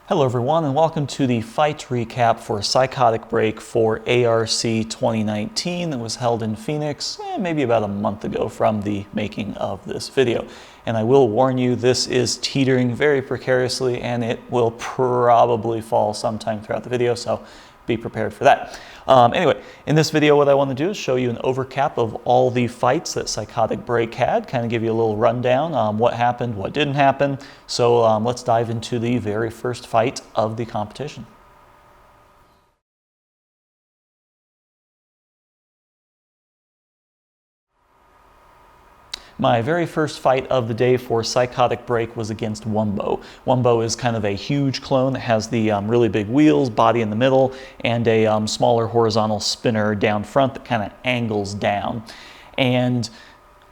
Hello everyone and welcome to the fight recap for Psychotic Break for ARC 2019 that was held in Phoenix maybe about a month ago from the making of this video. And I will warn you, this is teetering very precariously and it will probably fall sometime throughout the video, so be prepared for that. Anyway, in this video what I want to do is show you an overcap of all the fights that Psychotic Break had, kind of give you a little rundown on what happened, what didn't happen. So let's dive into the very first fight of the competition. My very first fight of the day for Psychotic Break was against WUMBO. WUMBO is kind of a huge clone that has the really big wheels, body in the middle, and a smaller horizontal spinner down front that kind of angles down. And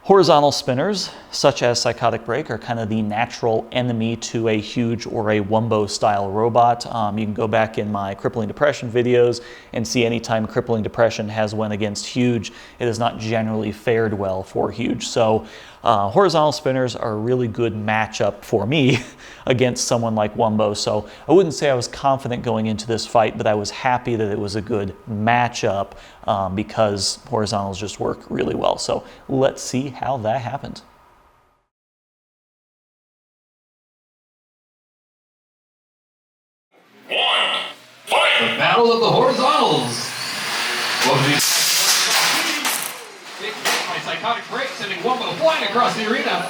horizontal spinners, such as Psychotic Break, are kind of the natural enemy to a huge or a WUMBO-style robot. You can go back in my crippling depression videos and see anytime crippling depression has went against huge, it has not generally fared well for huge. So horizontal spinners are a really good matchup for me against someone like WUMBO. So I wouldn't say I was confident going into this fight, but I was happy that it was a good matchup because horizontals just work really well. So let's see how that happened. The battle of the horizontals. Big hit by Psychotic Break, sending WUMBO flying across the arena.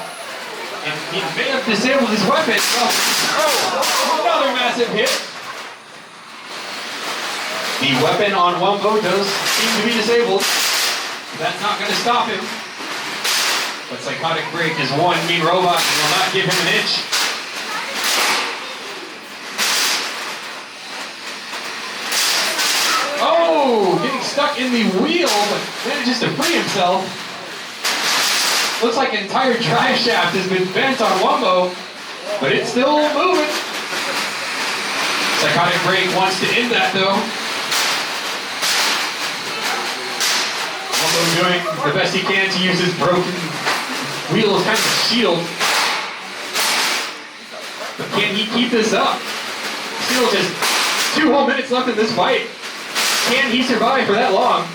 And he may have disabled his weapon. Oh, another massive hit. The weapon on WUMBO does seem to be disabled. That's not going to stop him. But Psychotic Break is one mean robot and will not give him an inch. Oh, getting stuck in the wheel, but manages to free himself. Looks like an entire drive shaft has been bent on WUMBO, but it's still moving. Psychotic Break wants to end that though. WUMBO doing the best he can to use his broken wheel as kind of a shield. But can he keep this up? Still just 2 whole minutes left in this fight. Can he survive for that long?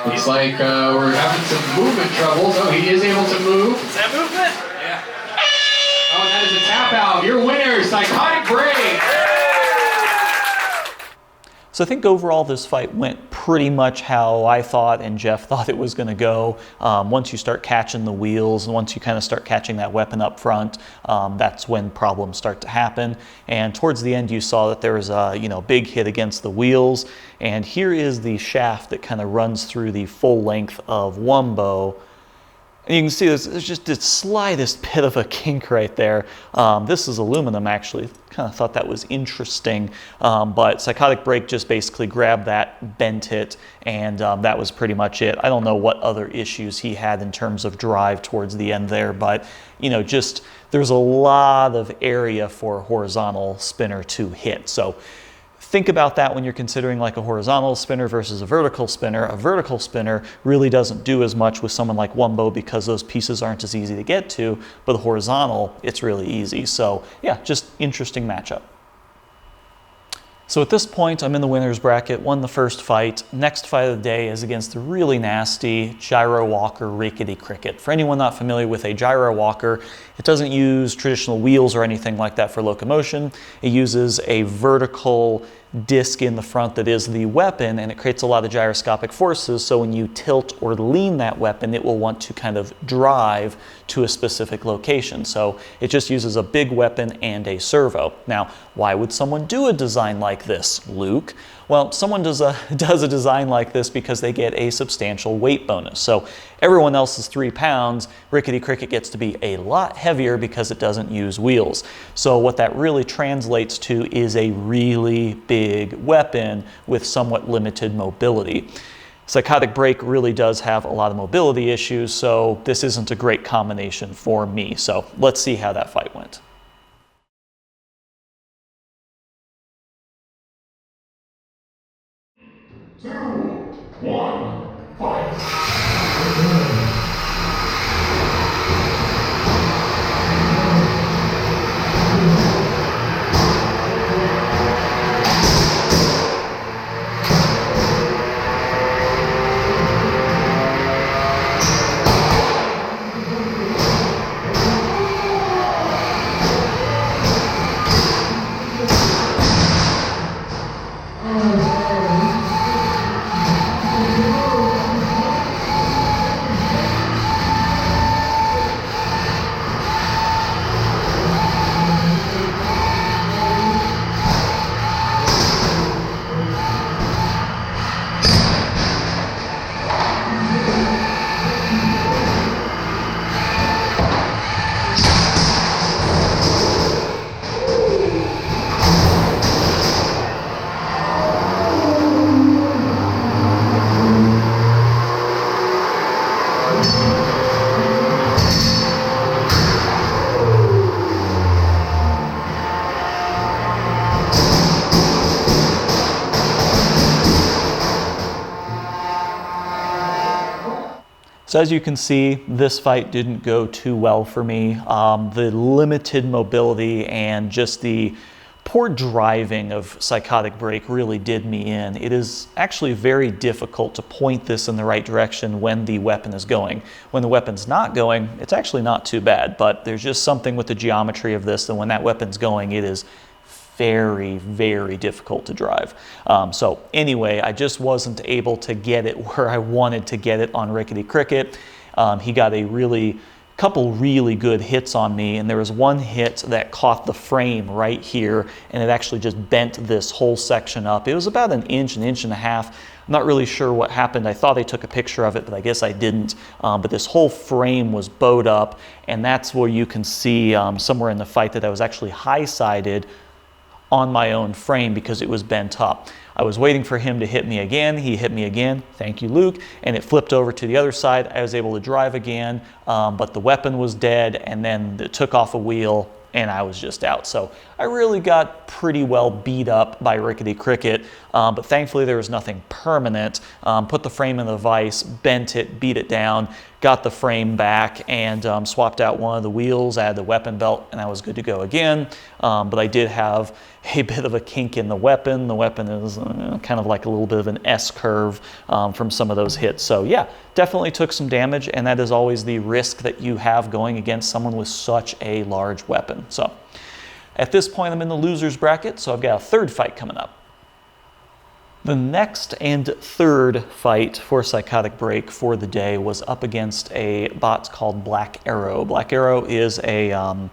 Looks like we're having some movement troubles. Oh, he is able to move. Is that movement? Yeah. Oh, that is a tap out. Your winner, Psychotic Break. So I think overall this fight went pretty much how I thought and Jeff thought it was going to go. Once you start catching the wheels and once you kind of start catching that weapon up front, that's when problems start to happen. And towards the end you saw that there was a big hit against the wheels. And here is the shaft that kind of runs through the full length of WUMBO. And you can see there's just the slightest bit of a kink right there. This is aluminum actually. Kind of thought that was interesting. But Psychotic Break just basically grabbed that, bent it, and that was pretty much it. I don't know what other issues he had in terms of drive towards the end there, but just there's a lot of area for a horizontal spinner to hit. So think about that when you're considering like a horizontal spinner versus a vertical spinner. A vertical spinner really doesn't do as much with someone like WUMBO because those pieces aren't as easy to get to, but the horizontal, it's really easy. So yeah, just interesting matchup. So at this point, I'm in the winner's bracket, won the first fight. Next fight of the day is against the really nasty gyro walker rickety cricket. For anyone not familiar with a gyro walker, it doesn't use traditional wheels or anything like that for locomotion. It uses a vertical disc in the front that is the weapon, and it creates a lot of gyroscopic forces, so when you tilt or lean that weapon, it will want to kind of drive to a specific location. So it just uses a big weapon and a servo. Now, why would someone do a design like this, Luke? Well, someone does a design like this because they get a substantial weight bonus. So everyone else is 3 pounds, Rickety Cricket gets to be a lot heavier because it doesn't use wheels. So what that really translates to is a really big weapon with somewhat limited mobility. Psychotic Break really does have a lot of mobility issues, so this isn't a great combination for me. So let's see how that fight went. 2, 1, fight! So as you can see, this fight didn't go too well for me. The limited mobility and just the poor driving of Psychotic Break really did me in. It is actually very difficult to point this in the right direction when the weapon is going. When the weapon's not going, it's actually not too bad, but there's just something with the geometry of this, and when that weapon's going, it is very, very difficult to drive. So anyway, I just wasn't able to get it where I wanted to get it on Rickety Cricket. He got a couple really good hits on me, and there was one hit that caught the frame right here, and it actually just bent this whole section up. It was about an inch and a half. I'm not really sure what happened. I thought I took a picture of it, but I guess I didn't. But this whole frame was bowed up, and that's where you can see somewhere in the fight that I was actually high-sided on my own frame because it was bent up. I was waiting for him to hit me again. He hit me again, thank you, Luke, and it flipped over to the other side. I was able to drive again, but the weapon was dead, and then it took off a wheel, and I was just out. So I really got pretty well beat up by Rickety Cricket, but thankfully there was nothing permanent. Put the frame in the vise, bent it, beat it down, got the frame back, and swapped out one of the wheels, added the weapon belt, and I was good to go again. But I did have a bit of a kink in the weapon. The weapon is kind of like a little bit of an S-curve from some of those hits. So yeah, definitely took some damage, and that is always the risk that you have going against someone with such a large weapon. So at this point, I'm in the loser's bracket, so I've got a third fight coming up. The next and third fight for Psychotic Break for the day was up against a bot called Black Arrow. Black Arrow is a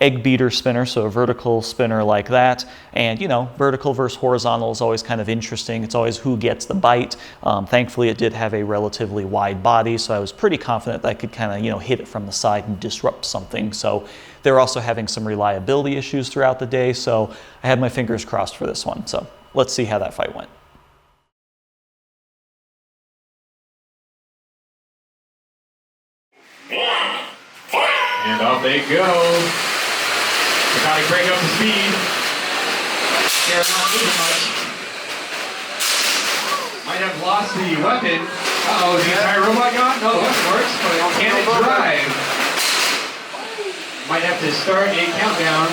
egg beater spinner, so a vertical spinner like that. And you know, vertical versus horizontal is always kind of interesting. It's always who gets the bite. Thankfully, it did have a relatively wide body, so I was pretty confident that I could kind of, you know, hit it from the side and disrupt something. So they're also having some reliability issues throughout the day, so I had my fingers crossed for this one. So let's see how that fight went. And off they go. Psychotic Break up to speed. They're not moving much. Might have lost the weapon. Uh-oh, is the entire robot gone? No, the weapon works. Can it drive? Might have to start a countdown.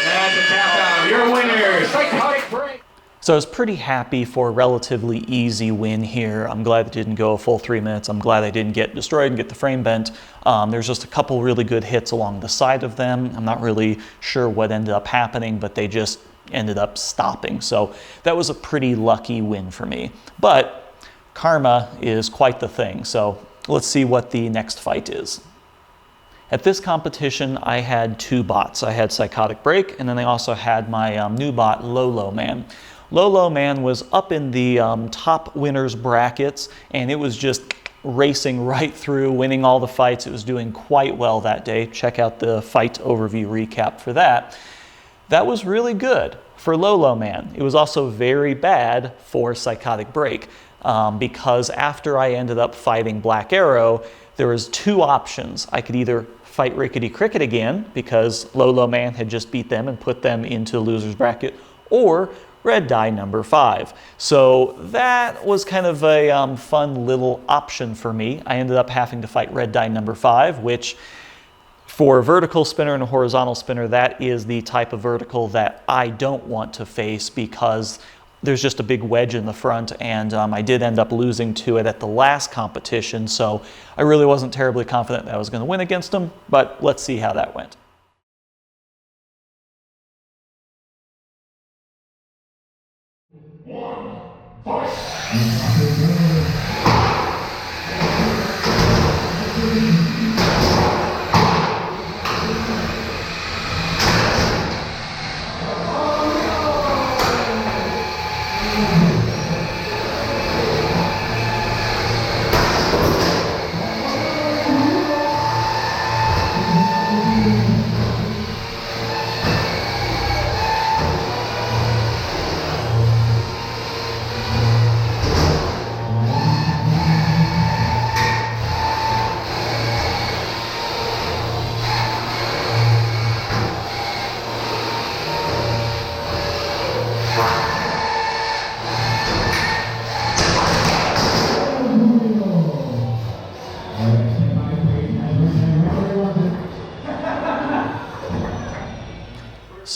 That's a tap out. You're a winner. Psychotic Break. So I was pretty happy for a relatively easy win here. I'm glad it didn't go a full 3 minutes. I'm glad I didn't get destroyed and get the frame bent. There's just a couple really good hits along the side of them. I'm not really sure what ended up happening, but they just ended up stopping. So that was a pretty lucky win for me. But karma is quite the thing. So let's see what the next fight is. At this competition, I had two bots. I had Psychotic Break, and then I also had my new bot, Lolo Man. Lolo Man was up in the top winners brackets, and it was just racing right through, winning all the fights. It was doing quite well that day. Check out the fight overview recap for that. That was really good for Lolo Man. It was also very bad for Psychotic Break because after I ended up fighting Black Arrow, there was two options. I could either fight Rickety Cricket again because Lolo Man had just beat them and put them into the loser's bracket, or red die number 5. So that was kind of a fun little option for me. I ended up having to fight red die number 5, which for a vertical spinner and a horizontal spinner, that is the type of vertical that I don't want to face because there's just a big wedge in the front, and I did end up losing to it at the last competition, so I really wasn't terribly confident that I was going to win against him, but let's see how that went.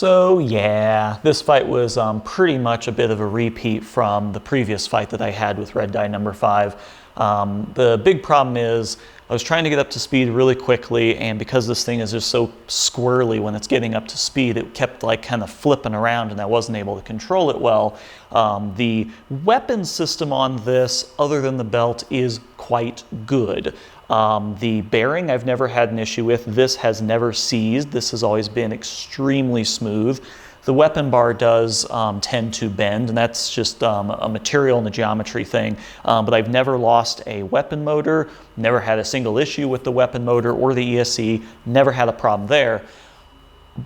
So yeah, this fight was pretty much a bit of a repeat from the previous fight that I had with red dye number 5. The big problem is I was trying to get up to speed really quickly, and because this thing is just so squirrely when it's getting up to speed, it kept like kind of flipping around and I wasn't able to control it well. The weapon system on this, other than the belt, is quite good. The bearing I've never had an issue with. This has never seized. This has always been extremely smooth. The weapon bar does tend to bend, and that's just a material and a geometry thing. But I've never lost a weapon motor, never had a single issue with the weapon motor or the ESC, never had a problem there.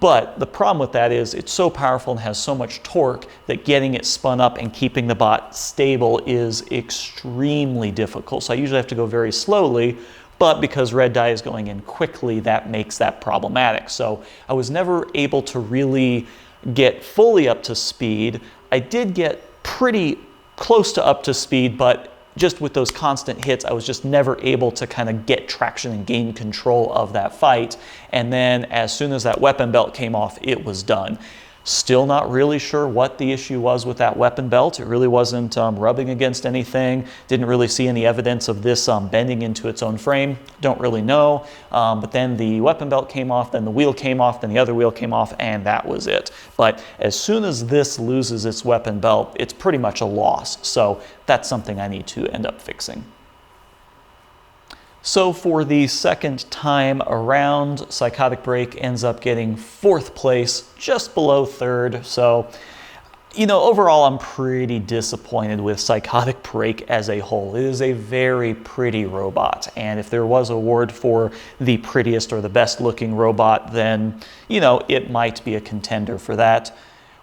But the problem with that is it's so powerful and has so much torque that getting it spun up and keeping the bot stable is extremely difficult. So I usually have to go very slowly, but because red dye is going in quickly, that makes that problematic. So I was never able to really get fully up to speed. I did get pretty close to up to speed, but just with those constant hits, I was just never able to kind of get traction and gain control of that fight. And then as soon as that weapon belt came off, it was done. Still not really sure what the issue was with that weapon belt. It really wasn't rubbing against anything. Didn't really see any evidence of this bending into its own frame. Don't really know. But then the weapon belt came off, then the wheel came off, then the other wheel came off, and that was it. But as soon as this loses its weapon belt, it's pretty much a loss. So that's something I need to end up fixing. So for the second time around, Psychotic Break ends up getting 4th place, just below 3rd. So, you know, overall I'm pretty disappointed with Psychotic Break as a whole. It is a very pretty robot, and if there was an award for the prettiest or the best looking robot, then, you know, it might be a contender for that.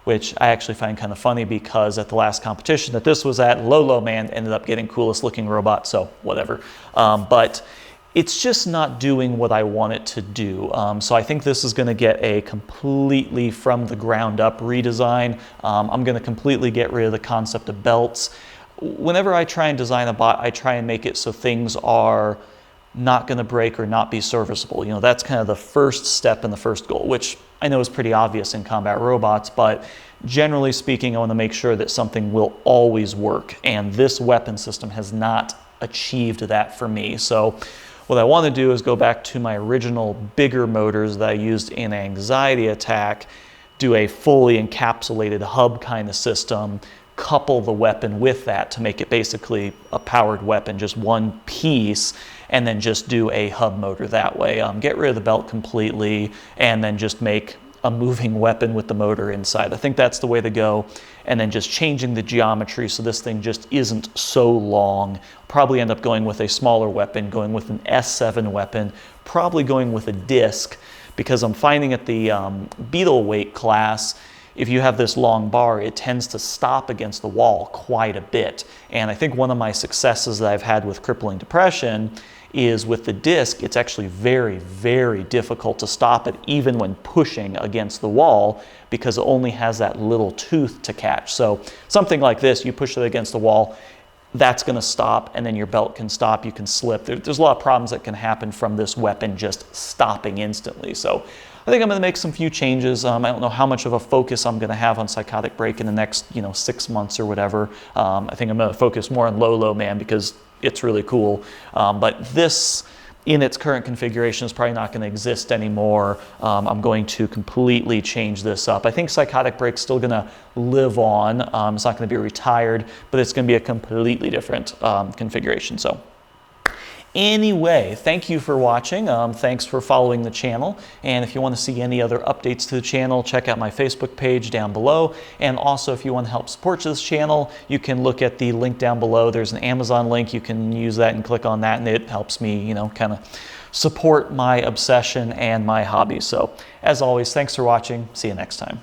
Which I actually find kind of funny because at the last competition that this was at, Lolo Man ended up getting coolest looking robot, so whatever. But it's just not doing what I want it to do. So I think this is going to get a completely from the ground up redesign. I'm going to completely get rid of the concept of belts. Whenever I try and design a bot, I try and make it so things are not going to break or not be serviceable. You know, that's kind of the first step and the first goal, which I know is pretty obvious in combat robots, but generally speaking, I want to make sure that something will always work, and this weapon system has not achieved that for me. So what I want to do is go back to my original bigger motors that I used in Anxiety Attack, do a fully encapsulated hub kind of system, couple the weapon with that to make it basically a powered weapon, just one piece, and then just do a hub motor that way. Get rid of the belt completely, and then just make a moving weapon with the motor inside. I think that's the way to go. And then just changing the geometry so this thing just isn't so long. Probably end up going with a smaller weapon, going with an S7 weapon, probably going with a disc, because I'm finding at the beetle weight class, if you have this long bar, it tends to stop against the wall quite a bit. And I think one of my successes that I've had with crippling depression is with the disc, it's actually very, very difficult to stop it even when pushing against the wall because it only has that little tooth to catch. So something like this, you push it against the wall, that's going to stop, and then your belt can stop, you can slip. There's a lot of problems that can happen from this weapon just stopping instantly. So I think I'm going to make some few changes. I don't know how much of a focus I'm going to have on Psychotic Break in the next 6 months or whatever. I think I'm going to focus more on Lolo Man because it's really cool. But this, in its current configuration, is probably not going to exist anymore. I'm going to completely change this up. I think Psychotic Break's still going to live on. It's not going to be retired, but it's going to be a completely different configuration. So anyway, thank you for watching. Thanks for following the channel. And if you want to see any other updates to the channel, check out my Facebook page down below. And also, if you want to help support this channel, you can look at the link down below. There's an Amazon link. You can use that and click on that, and it helps me, kind of support my obsession and my hobby. So as always, thanks for watching. See you next time.